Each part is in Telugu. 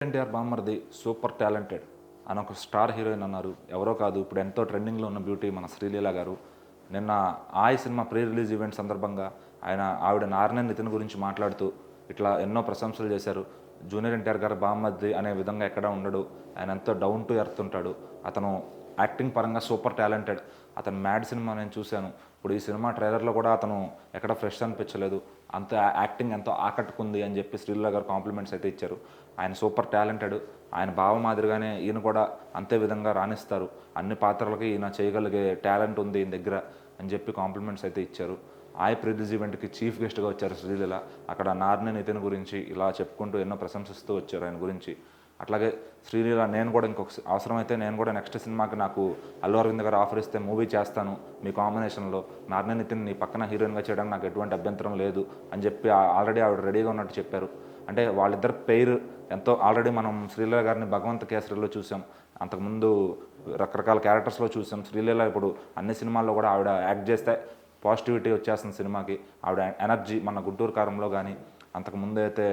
ఎన్టీఆర్ బామ్మర్ది సూపర్ టాలెంటెడ్ అని ఒక స్టార్ హీరోయిన్ అన్నారు. ఎవరో కాదు, ఇప్పుడు ఎంతో ట్రెండింగ్లో ఉన్న బ్యూటీ మన శ్రీలీల గారు. నిన్న ఆయ్ సినిమా ప్రీ రిలీజ్ ఈవెంట్ సందర్భంగా ఆవిడ నారినేని నితిన్ గురించి మాట్లాడుతూ ఇట్లా ఎన్నో ప్రశంసలు చేశారు. జూనియర్ ఎన్టీఆర్ గారు బామ్మర్ది అనే విధంగా ఎక్కడ ఉండడు, ఆయన ఎంతో డౌన్ టు ఎర్త్ ఉంటాడు, అతను యాక్టింగ్ పరంగా సూపర్ టాలెంటెడ్, అతను మ్యాడ్ సినిమా నేను చూశాను, ఇప్పుడు ఈ సినిమా ట్రైలర్లో కూడా అతను ఎక్కడ ఫ్రెష్ అనిపించలేదు, అంత యాక్టింగ్ ఎంతో ఆకట్టుకుంది అని చెప్పి శ్రీలీల గారు కాంప్లిమెంట్స్ అయితే ఇచ్చారు. ఆయన సూపర్ టాలెంటెడ్, ఆయన భావ మాదిరిగానే ఈయన కూడా అంతే విధంగా రాణిస్తారు, అన్ని పాత్రలకి ఈయన చేయగలిగే టాలెంట్ ఉంది ఈయన దగ్గర అని చెప్పి కాంప్లిమెంట్స్ అయితే ఇచ్చారు. ఆయ్ ప్రీ రిలీజ్ ఈవెంట్కి చీఫ్ గెస్ట్గా వచ్చారు శ్రీలీల. అక్కడ నారినేని నితిన్ గురించి ఇలా చెప్పుకుంటూ ఎన్నో ప్రశంసిస్తూ వచ్చారు ఆయన గురించి. అట్లాగే శ్రీలీల, నేను కూడా ఇంకొక అవసరమైతే నేను కూడా నెక్స్ట్ సినిమాకి నాకు అల్లు అరవింద్ గారు ఆఫర్ ఇస్తే మూవీ చేస్తాను మీ కాంబినేషన్లో, నారినేని నితిన్ నీ పక్కన హీరోయిన్గా చేయడానికి నాకు ఎటువంటి అభ్యంతరం లేదు అని చెప్పి ఆల్రెడీ ఆవిడ రెడీగా ఉన్నట్టు చెప్పారు. అంటే వాళ్ళిద్దరు పెయిర్ ఎంతో, ఆల్రెడీ మనం శ్రీలీల గారిని భగవంత్ కేసరిలో చూసాం, అంతకుముందు రకరకాల క్యారెక్టర్స్లో చూసాం. శ్రీలీల ఇప్పుడు అన్ని సినిమాల్లో కూడా ఆవిడ యాక్ట్ చేస్తే పాజిటివిటీ వచ్చేస్తుంది సినిమాకి. ఆవిడ ఎనర్జీ మన గుంటూరు కారంలో కానీ, అంతకుముందు అయితే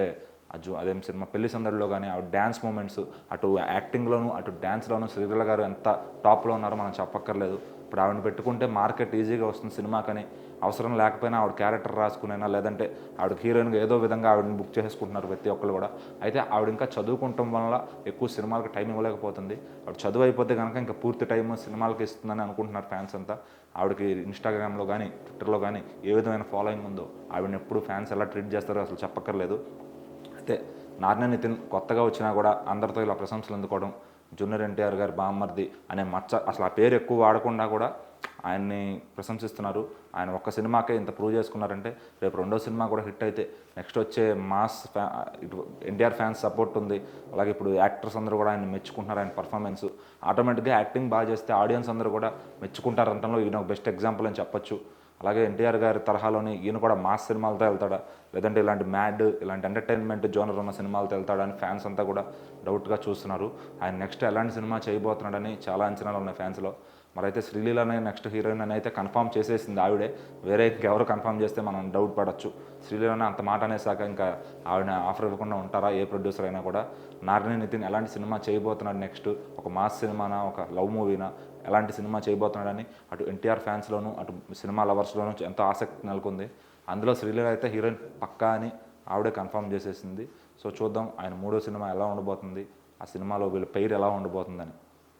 అదేం సినిమా పెళ్లి సందడిలో కానీ ఆవిడ డ్యాన్స్ మూమెంట్స్, అటు యాక్టింగ్లోను అటు డ్యాన్స్లోను శ్రీలీల గారు ఎంత టాప్లో ఉన్నారో మనం చెప్పక్కర్లేదు. ఇప్పుడు ఆవిడని పెట్టుకుంటే మార్కెట్ ఈజీగా వస్తుంది సినిమాకని, అవసరం లేకపోయినా ఆవిడ క్యారెక్టర్ రాసుకునైనా లేదంటే ఆవిడకి హీరోయిన్గా ఏదో విధంగా ఆవిడని బుక్ చేసుకుంటున్నారు ప్రతి ఒక్కరు కూడా. అయితే ఆవిడ ఇంకా చదువుకుంటాం వల్ల ఎక్కువ సినిమాలకు టైం ఇవ్వలేకపోతుంది. ఆవిడ చదువు అయిపోతే కనుక ఇంకా పూర్తి టైం సినిమాలకి ఇస్తుందని అనుకుంటున్నారు ఫ్యాన్స్ అంతా. ఆవిడకి ఇన్స్టాగ్రామ్లో కానీ ట్విట్టర్లో కానీ ఏ విధమైన ఫాలోయింగ్ ఉందో, ఆవిడని ఎప్పుడు ఫ్యాన్స్ ఎలా ట్రీట్ చేస్తారో అసలు చెప్పక్కర్లేదు. అయితే నారినేని నితిన్ కొత్తగా వచ్చినా కూడా అందరితో ఇలా ప్రశంసలు అందుకోవడం, జూనియర్ ఎన్టీఆర్ గారు బామ్మర్ది అనే మచ్చ అసలు ఆ పేరు ఎక్కువ వాడకుండా కూడా ఆయన్ని ప్రశంసిస్తున్నారు. ఆయన ఒక్క సినిమాకే ఇంత ప్రూవ్ చేసుకున్నారంటే రేపు రెండో సినిమా కూడా హిట్ అయితే నెక్స్ట్ వచ్చే మాస్ ఎన్టీఆర్ ఫ్యాన్స్ సపోర్ట్ ఉంది. అలాగే ఇప్పుడు యాక్టర్స్ అందరూ కూడా ఆయన మెచ్చుకుంటున్నారు, ఆయన పర్ఫార్మెన్స్ ఆటోమేటిక్గా యాక్టింగ్ బాగా చేస్తే ఆడియన్స్ అందరూ కూడా మెచ్చుకుంటారంటంలో ఈయన ఒక బెస్ట్ ఎగ్జాంపుల్ అని చెప్పొచ్చు. అలాగే ఎన్టీఆర్ గారి తరహాలోని ఈయన కూడా మాస్ సినిమాలతో వెళ్తాడా, లేదంటే ఇలాంటి మ్యాడ్ ఇలాంటి ఎంటర్టైన్మెంట్ జోనర్ ఉన్న సినిమాలతో వెళ్తాడా అని ఫ్యాన్స్ అంతా కూడా డౌట్గా చూస్తున్నారు. ఆయన నెక్స్ట్ ఎలాంటి సినిమా చేయబోతున్నాడని చాలా అంచనాలు ఉన్నాయి ఫ్యాన్స్లో. మరైతే శ్రీలీలనే నెక్స్ట్ హీరోయిన్ అని అయితే కన్ఫర్మ్ చేసేసింది ఆవిడే, వేరే ఇంకెవరు కన్ఫర్మ్ చేస్తే మనం డౌట్ పడవచ్చు. శ్రీలీలనే అంత మాట అనేసాక ఇంకా ఆవిడ ఆఫర్ ఇవ్వకుండా ఉంటారా ఏ ప్రొడ్యూసర్ అయినా కూడా? నారినేని నితిన్ ఎలాంటి సినిమా చేయబోతున్నాడు నెక్స్ట్, ఒక మాస్ సినిమానా ఒక లవ్ మూవీనా, ఎలాంటి సినిమా చేయబోతున్నాడని అటు ఎన్టీఆర్ ఫ్యాన్స్లోను అటు సినిమా లవర్స్లోనూ ఎంతో ఆసక్తి నెలకొంది. అందులో శ్రీలీల అయితే హీరోయిన్ పక్కా అని ఆవిడే కన్ఫర్మ్ చేసేసింది. సో చూద్దాం ఆయన మూడో సినిమా ఎలా ఉండబోతుంది, ఆ సినిమాలో వీళ్ళ పెయిర్ ఎలా ఉండబోతుందని.